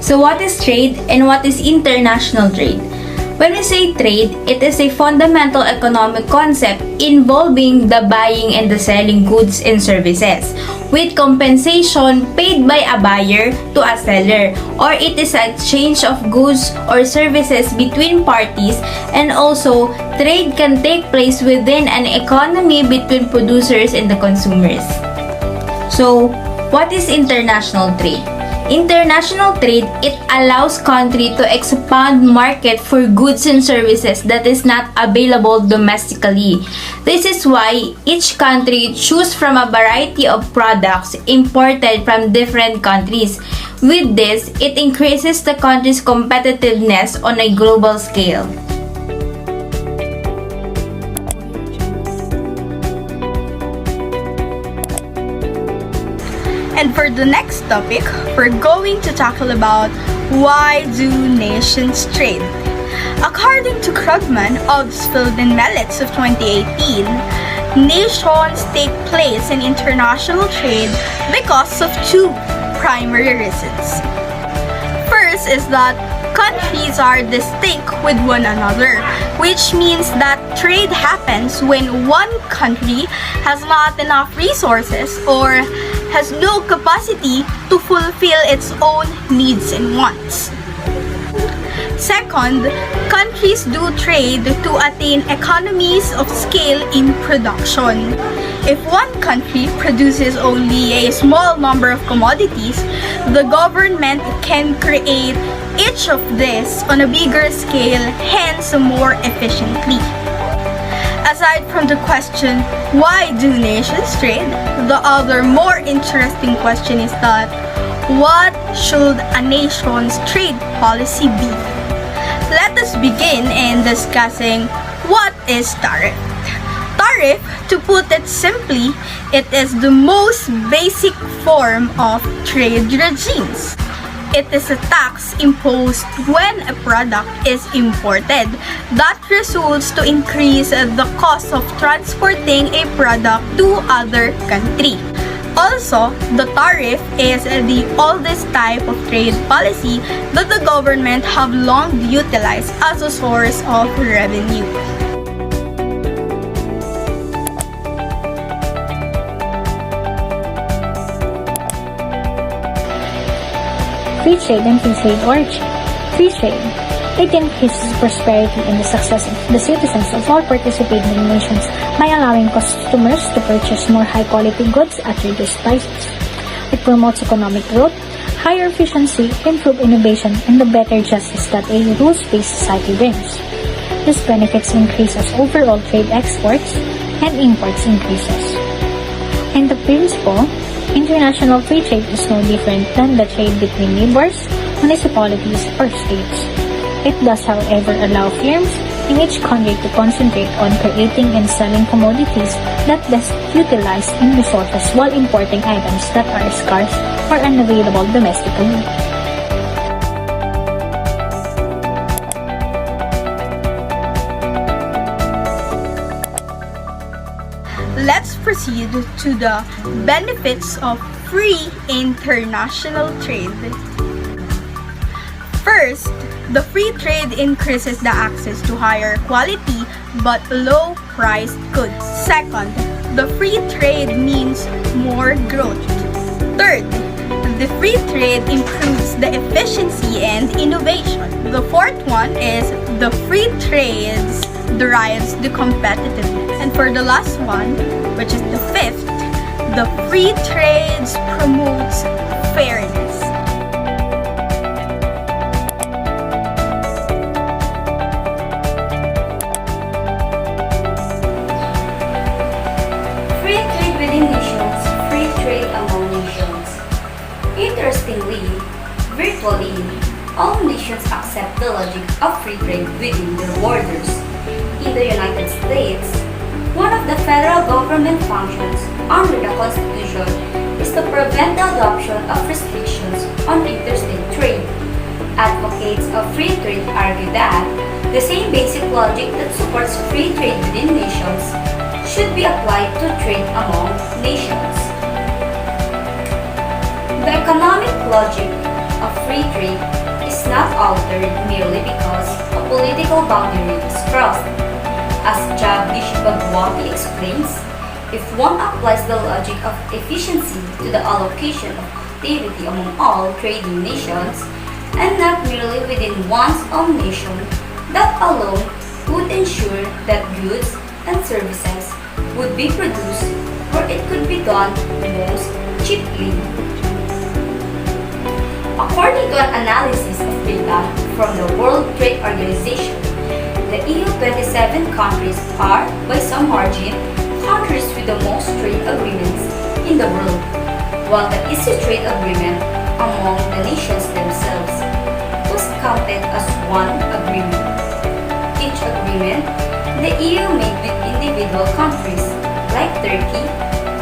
So what is trade and what is international trade? When we say trade, it is a fundamental economic concept involving the buying and the selling goods and services, with compensation paid by a buyer to a seller, or it is a exchange of goods or services between parties, and also trade can take place within an economy between producers and the consumers. So, what is international trade? International trade, it allows country to expand market for goods and services that is not available domestically. This is why each country choose from a variety of products imported from different countries. With this, it increases the country's competitiveness on a global scale. And for the next topic, we're going to tackle about why do nations trade? According to Krugman of Spilled and Mellets of 2018, nations take place in international trade because of two primary reasons. First is that countries are distinct with one another, which means that trade happens when one country has not enough resources or has no capacity to fulfill its own needs and wants. Second, countries do trade to attain economies of scale in production. If one country produces only a small number of commodities, the government can create each of these on a bigger scale, hence more efficiently. Aside from the question, why do nations trade? The other more interesting question is that, what should a nation's trade policy be? Let us begin in discussing what is tariff. Tariff, to put it simply, it is the most basic form of trade regimes. It is a tax imposed when a product is imported that results to increase the cost of transporting a product to other country. Also, the tariff is the oldest type of trade policy that the government have long utilized as a source of revenue. Free trade and free trade origin. Free trade. It increases prosperity and the success of the citizens of all participating nations by allowing customers to purchase more high-quality goods at reduced prices. It promotes economic growth, higher efficiency, improved innovation, and the better justice that a rules-based society brings. This benefits increase as overall trade exports and imports increases. In the principle, international free trade is no different than the trade between neighbors, municipalities, or states. It does, however, allow firms in each country to concentrate on creating and selling commodities that best utilize in resources while importing items that are scarce or unavailable domestically. Let's proceed to the benefits of free international trade. First, the free trade increases the access to higher quality but low-priced goods. Second, the free trade means more growth. Third, the free trade improves the efficiency and innovation. The fourth one is the free trade derives the competitiveness. And for the last one, which is the fifth, the free trade promotes fairness. Free trade within nations, free trade among nations. Interestingly, virtually, all nations accept the logic of free trade within their borders. In the United States, one of the federal government functions under the Constitution is to prevent the adoption of restrictions on interstate trade. Advocates of free trade argue that the same basic logic that supports free trade within nations should be applied to trade among nations. The economic logic of free trade is not altered merely because a political boundary is crossed. As Jagdish Bhagwati explains, if one applies the logic of efficiency to the allocation of activity among all trading nations, and not merely within one's own nation, that alone would ensure that goods and services would be produced where it could be done most cheaply. According to an analysis of data from the World Trade Organization, the EU 27 countries are, by some margin, countries with the most trade agreements in the world, while the easy trade agreement among the nations themselves was counted as one agreement. Each agreement the EU made with individual countries like Turkey,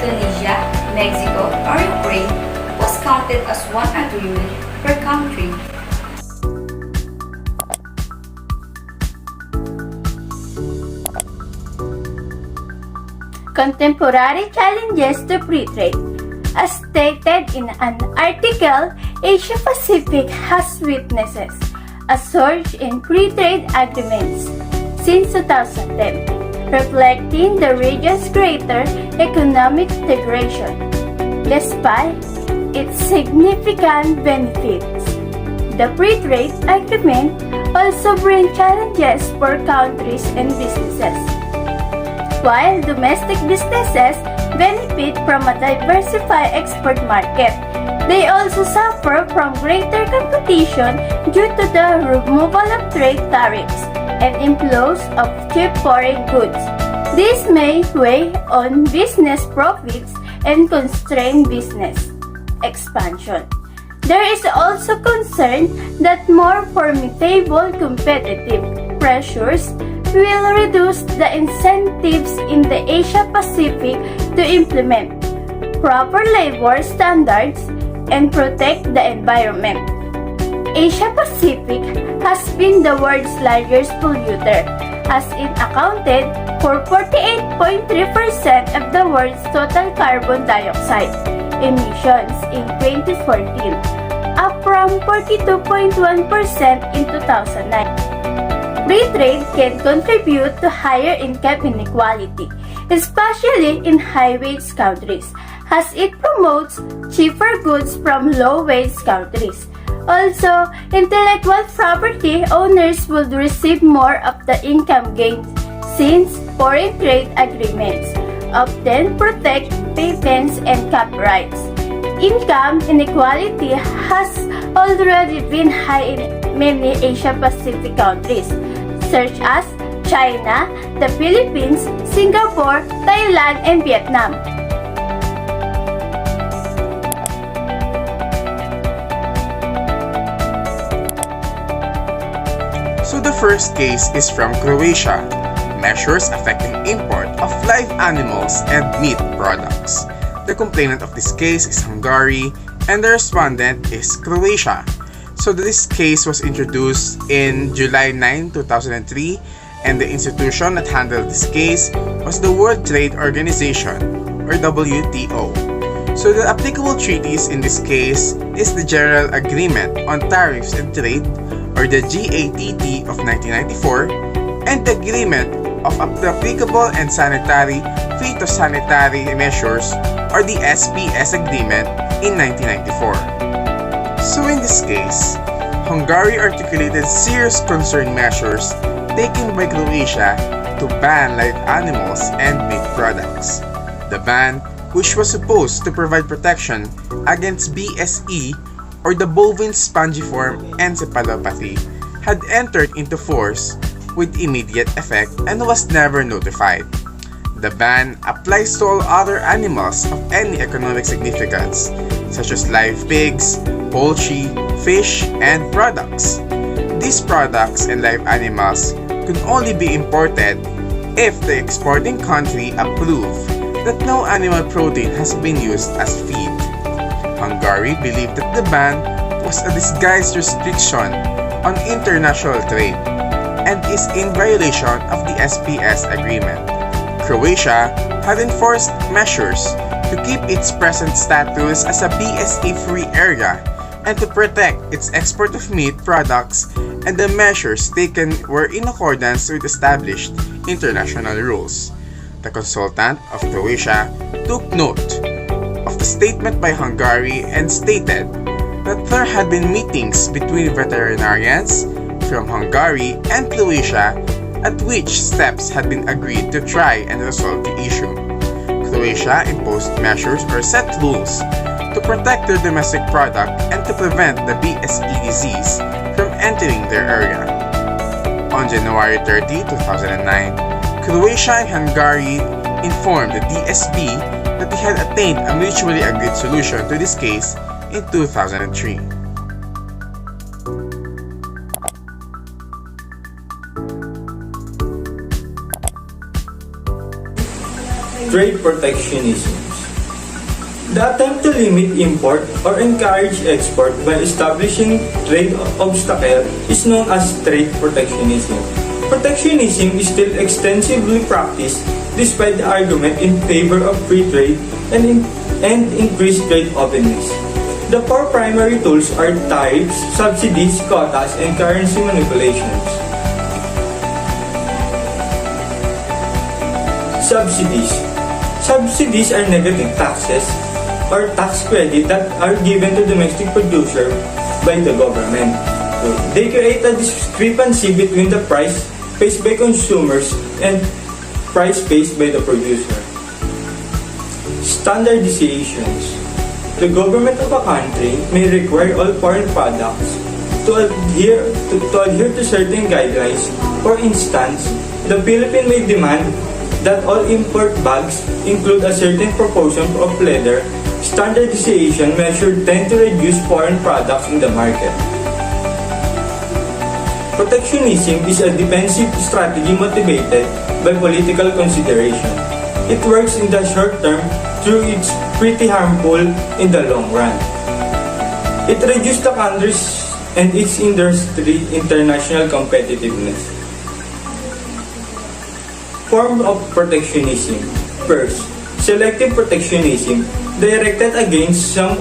Tunisia, Mexico, or Ukraine was counted as one agreement per country. Contemporary challenges to free trade. As stated in an article, Asia-Pacific has witnessed a surge in free trade agreements since 2010, reflecting the region's greater economic integration. Despite its significant benefits, the free trade agreement also brings challenges for countries and businesses. While domestic businesses benefit from a diversified export market, they also suffer from greater competition due to the removal of trade tariffs and inflows of cheap foreign goods. This may weigh on business profits and constrain business expansion. There is also concern that more formidable competitive pressures will reduce the incentives in the Asia-Pacific to implement proper labor standards and protect the environment. Asia-Pacific has been the world's largest polluter, as it accounted for 48.3% of the world's total carbon dioxide emissions in 2014, up from 42.1% in 2009. Free trade can contribute to higher income inequality, especially in high-wage countries, as it promotes cheaper goods from low-wage countries. Also, intellectual property owners would receive more of the income gains since foreign trade agreements often protect patents and copyrights. Income inequality has already been high in many Asia-Pacific countries, such as China, the Philippines, Singapore, Thailand, and Vietnam. So the first case is from Croatia, measures affecting import of live animals and meat products. The complainant of this case is Hungary and the respondent is Croatia. So this case was introduced in July 9, 2003, and the institution that handled this case was the World Trade Organization, or WTO. So the applicable treaties in this case is the General Agreement on Tariffs and Trade, or the GATT of 1994, and the Agreement of Applicable and Sanitary Phytosanitary Measures, or the SPS Agreement in 1994. So in this case, Hungary articulated serious concern measures taken by Croatia to ban live animals and meat products. The ban, which was supposed to provide protection against BSE, or the bovine spongiform encephalopathy, had entered into force with immediate effect and was never notified. The ban applies to all other animals of any economic significance, such as live pigs, poultry, fish, and products. These products and live animals can only be imported if the exporting country approves that no animal protein has been used as feed. Hungary believed that the ban was a disguised restriction on international trade and is in violation of the SPS agreement. Croatia had enforced measures to keep its present status as a BSE-free area and to protect its export of meat products, and the measures taken were in accordance with established international rules. The consultant of Croatia took note of the statement by Hungary and stated that there had been meetings between veterinarians from Hungary and Croatia at which steps had been agreed to try and resolve the issue. Croatia imposed measures or set rules to protect their domestic product and to prevent the BSE disease from entering their area. On January 30, 2009, Croatia and Hungary informed the DSB that they had attained a mutually agreed solution to this case in 2003. Trade protectionism. The attempt to limit import or encourage export by establishing trade obstacle is known as trade protectionism. Protectionism is still extensively practiced despite the argument in favor of free trade and increased trade openness. The four primary tools are tariffs, subsidies, quotas, and currency manipulations. Subsidies. Subsidies are negative taxes or tax credit that are given to domestic producer by the government. So, they create a discrepancy between the price paid by consumers and price paid by the producer. Standardizations. The government of a country may require all foreign products to adhere to certain guidelines. For instance, the Philippines may demand that all import bags include a certain proportion of leather. Standardization measures tend to reduce foreign products in the market. Protectionism is a defensive strategy motivated by political consideration. It works in the short term, though it's pretty harmful in the long run. It reduces the country's and its industry international competitiveness. Form of protectionism. First, selective protectionism directed against some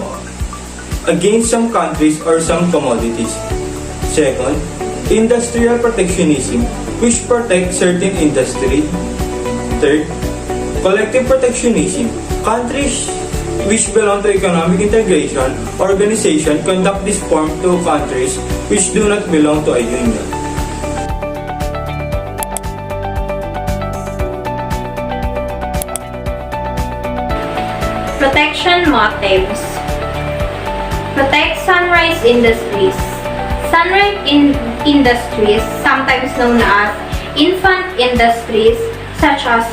countries or some commodities. Second, industrial protectionism, which protects certain industry. Third, collective protectionism. Countries which belong to economic integration organization conduct this form to countries which do not belong to a union. Protection motives. Protect sunrise industries. Sunrise industries, sometimes known as infant industries, such as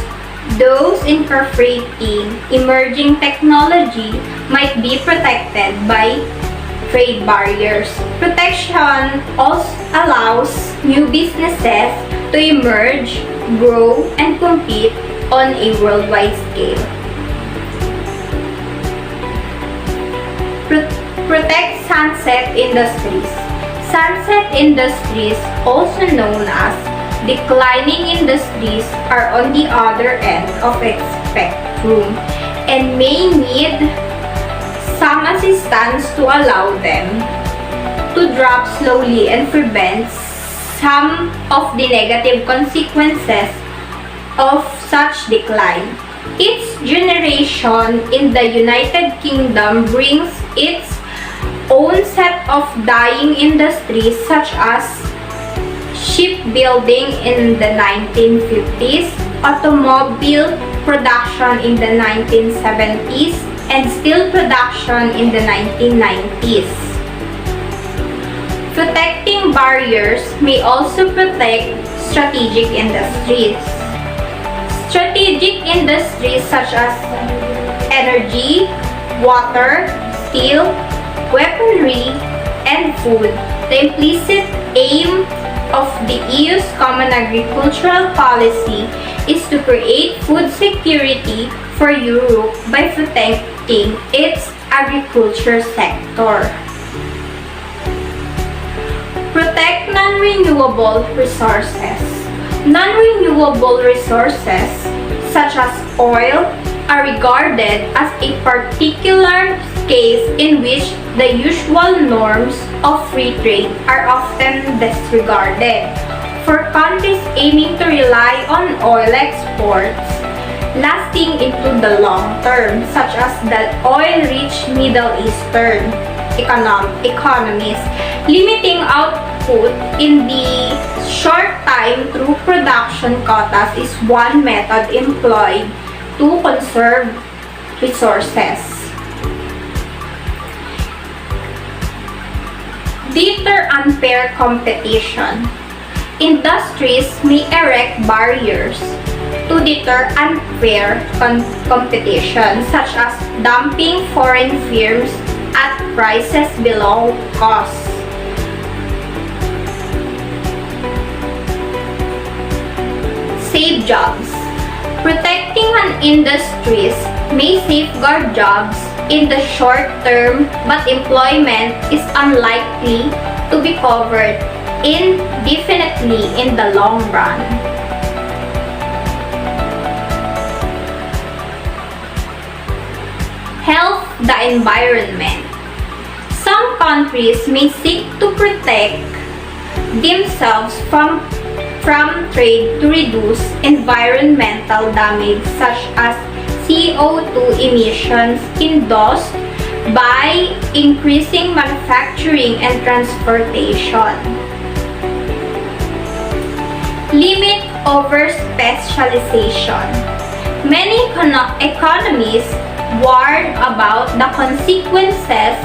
those incorporating emerging technology, might be protected by trade barriers. Protection also allows new businesses to emerge, grow, and compete on a worldwide scale. Protect sunset industries. Sunset industries, also known as declining industries, are on the other end of a spectrum and may need some assistance to allow them to drop slowly and prevent some of the negative consequences of such decline. Its generation in the United Kingdom brings its own set of dying industries, such as shipbuilding in the 1950s, automobile production in the 1970s, and steel production in the 1990s. Protecting barriers may also protect strategic industries. Strategic industries such as energy, water, steel, weaponry, and food. The implicit aim of the EU's Common Agricultural Policy is to create food security for Europe by protecting its agriculture sector. Protect non-renewable resources. Non-renewable resources, such as oil, are regarded as a particular case in which the usual norms of free trade are often disregarded. For countries aiming to rely on oil exports lasting into the long term, such as the oil-rich Middle Eastern economies, limiting output in the short time through production quotas is one method employed to conserve resources. Deter unfair competition. Industries may erect barriers to deter unfair competition, such as dumping foreign firms at prices below cost. Save jobs. Protecting an industries may safeguard jobs in the short term, but employment is unlikely to be covered indefinitely in the long run. Help the environment. Some countries may seek to protect themselves from trade to reduce environmental damage such as CO2 emissions induced by increasing manufacturing and transportation. Limit over specialization. Many economies warn about the consequences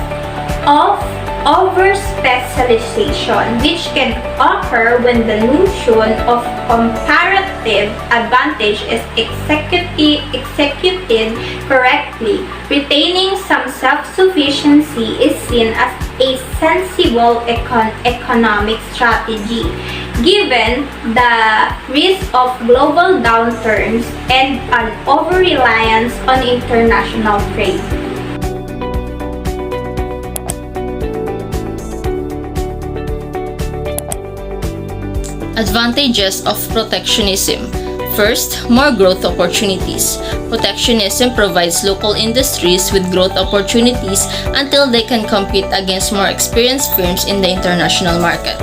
of over-specialization, which can occur when the notion of comparative advantage is executed correctly. Retaining some self-sufficiency is seen as a sensible economic strategy, given the risk of global downturns and an over-reliance on international trade. Advantages of protectionism. First, more growth opportunities. Protectionism provides local industries with growth opportunities until they can compete against more experienced firms in the international market.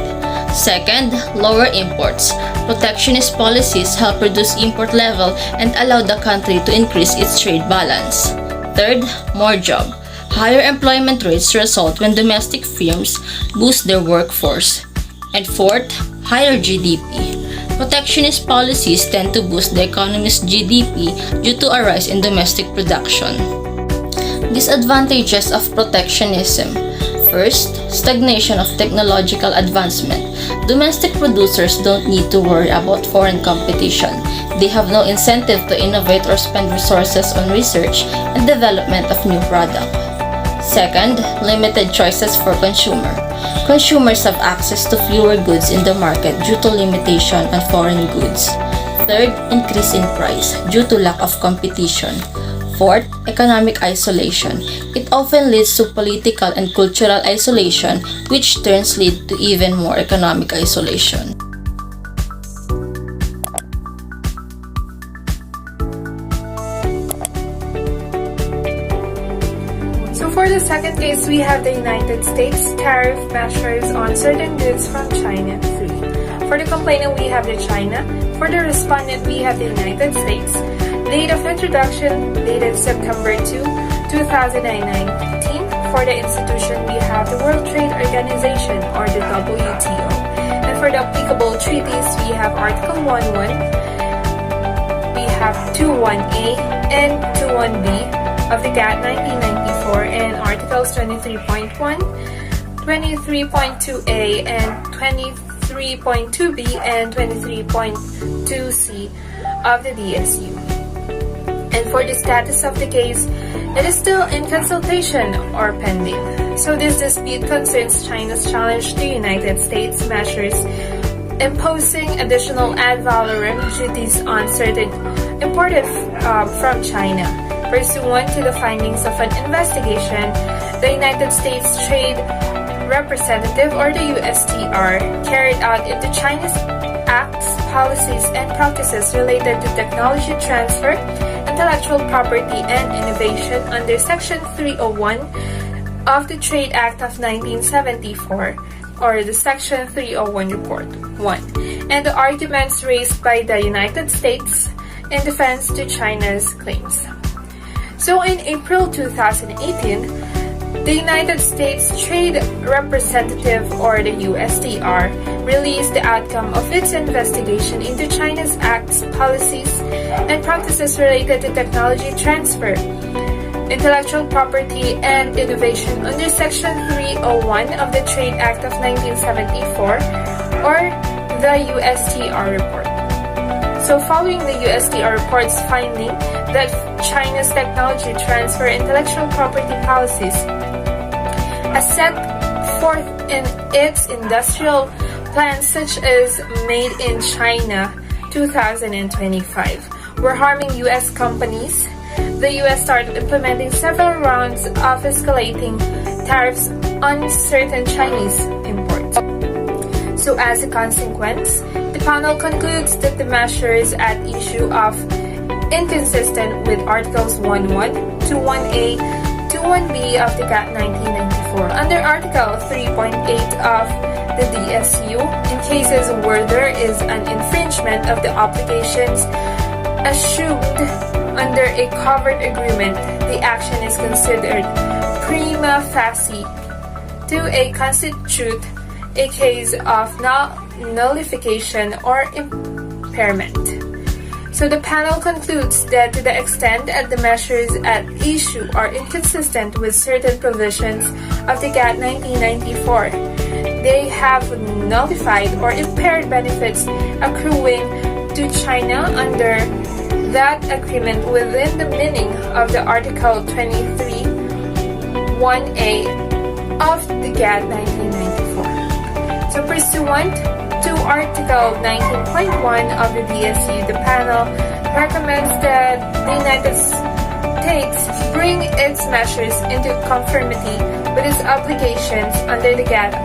Second, lower imports. Protectionist policies help reduce import level and allow the country to increase its trade balance. Third, more job. Higher employment rates result when domestic firms boost their workforce. And fourth, higher GDP. Protectionist policies tend to boost the economy's GDP due to a rise in domestic production. Disadvantages of protectionism. First, stagnation of technological advancement. Domestic producers don't need to worry about foreign competition. They have no incentive to innovate or spend resources on research and development of new product. Second, limited choices for consumer. Consumers have access to fewer goods in the market due to limitation on foreign goods. Third, increase in price due to lack of competition. Fourth, economic isolation. It often leads to political and cultural isolation, which turns lead to even more economic isolation. For the second case, we have the United States tariff measures on certain goods from China free. For the complainant, we have the China. For the respondent, we have the United States. Date of introduction, dated September 2, 2019. For the institution, we have the World Trade Organization, or the WTO. And for the applicable treaties, we have Article 1.1, we have 2.1a and 2.1b of the GATT 1994, and Articles 23.1, 23.2a, and 23.2b, and 23.2c of the DSU. And for the status of the case, it is still in consultation or pending. So this dispute concerns China's challenge to United States measures imposing additional ad valorem duties on certain imported from China. Pursuant to the findings of an investigation, the United States Trade Representative, or the USTR, carried out into China's acts, policies, and practices related to technology transfer and intellectual property and innovation under Section 301 of the Trade Act of 1974, or the Section 301 Report 1, and the arguments raised by the United States in defense to China's claims. So in April 2018, the United States Trade Representative, or the USTR, released the outcome of its investigation into China's acts, policies, and practices related to technology transfer, intellectual property, and innovation under Section 301 of the Trade Act of 1974, or the USTR report. So following the USTR report's finding that China's technology transfer intellectual property policies, as set forth in its industrial plans such as Made in China 2025, were harming U.S. companies, the U.S. started implementing several rounds of escalating tariffs on certain Chinese imports. So as a consequence, the panel concludes that the measures at issue are inconsistent with Articles 1.1, 2.1a, 2.1b of the GATT 1994. Under Article 3.8 of the DSU, in cases where there is an infringement of the obligations assumed under a covered agreement, the action is considered prima facie to constitute a case of nullification or impairment. So the panel concludes that to the extent that the measures at issue are inconsistent with certain provisions of the GATT 1994, they have nullified or impaired benefits accruing to China under that agreement within the meaning of the Article 23(1)(a) of the GATT 1994. So pursuant to Article 19.1 of the DSU, the panel recommends that the United States bring its measures into conformity with its obligations under the GATT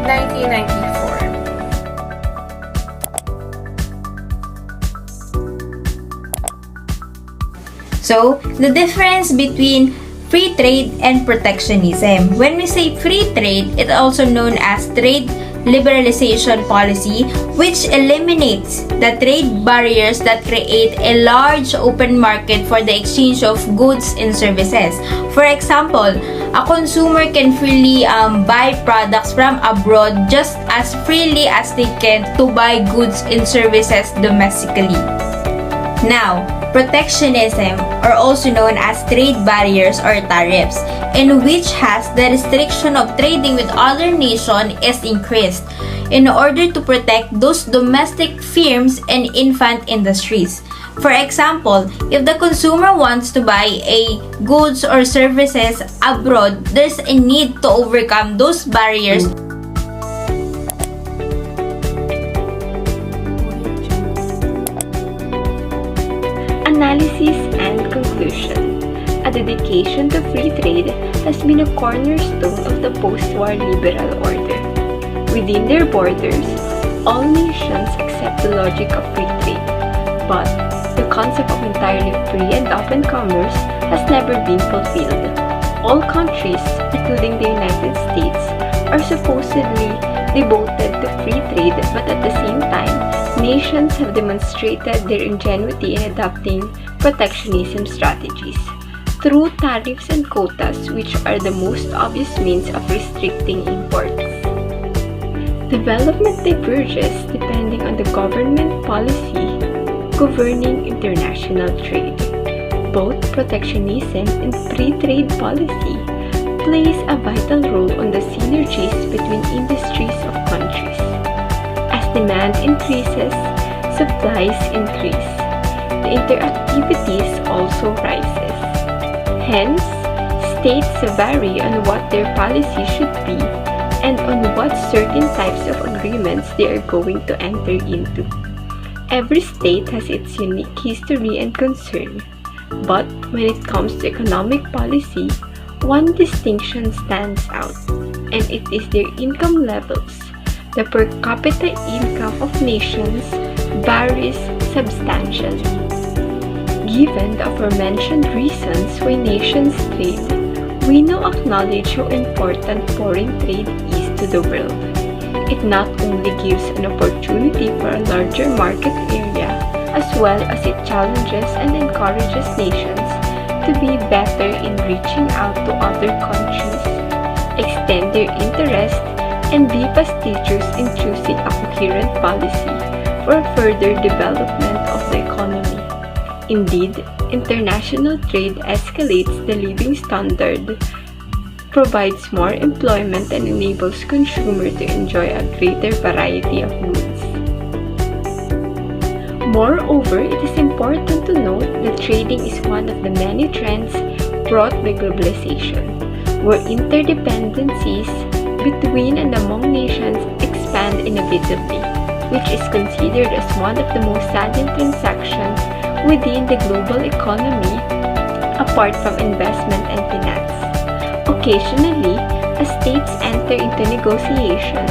1994. So, the difference between free trade and protectionism. When we say free trade, it's also known as trade liberalization policy, which eliminates the trade barriers that create a large open market for the exchange of goods and services. For example, a consumer can freely buy products from abroad just as freely as they can to buy goods and services domestically. Now, protectionism, or also known as trade barriers or tariffs, in which has the restriction of trading with other nations is increased in order to protect those domestic firms and infant industries. For example, if the consumer wants to buy a goods or services abroad, there's a need to overcome those barriers. Analysis and conclusion. A dedication to free trade has been a cornerstone of the post-war liberal order. Within their borders, all nations accept the logic of free trade, but the concept of entirely free and open commerce has never been fulfilled. All countries, including the United States, are supposedly devoted to free trade, but at the same time, nations have demonstrated their ingenuity in adopting protectionism strategies through tariffs and quotas, which are the most obvious means of restricting imports. Development diverges depending on the government policy governing international trade. Both protectionism and free trade policy plays a vital role on the synergies between industries of countries. As demand increases, supplies increase. The interactivities also rises. Hence, states vary on what their policy should be and on what certain types of agreements they are going to enter into. Every state has its unique history and concern, but when it comes to economic policy, one distinction stands out, and it is their income levels. The per capita income of nations varies substantially. Given the aforementioned reasons why nations trade, we now acknowledge how important foreign trade is to the world. It not only gives an opportunity for a larger market area, as well as it challenges and encourages nations to be better in reaching out to other countries, extend their interest, and be fastidious in choosing a coherent policy for further development of the economy. Indeed, international trade escalates the living standard, provides more employment, and enables consumers to enjoy a greater variety of goods. Moreover, it is important to note that trading is one of the many trends brought by globalization, where interdependencies between and among nations expand inevitably, which is considered as one of the most salient transactions within the global economy, apart from investment and finance. Occasionally, as states enter into negotiations,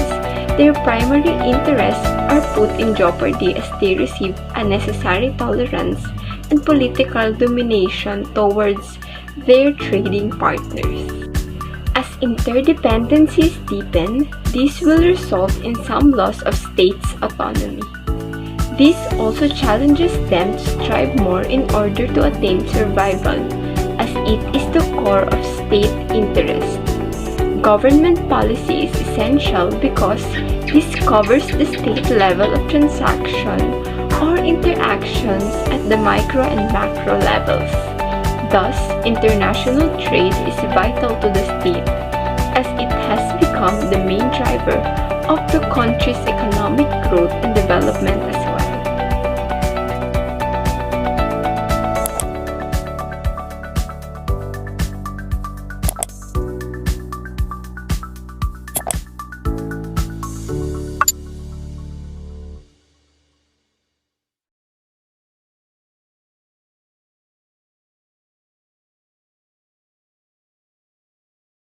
their primary interests are put in jeopardy as they receive unnecessary tolerance and political domination towards their trading partners. As interdependencies deepen, this will result in some loss of states' autonomy. This also challenges them to strive more in order to attain survival, as it is the core of state interest. Government policy is essential because this covers the state level of transaction or interactions at the micro and macro levels. Thus, international trade is vital to the state, as it has become the main driver of the country's economic growth and development as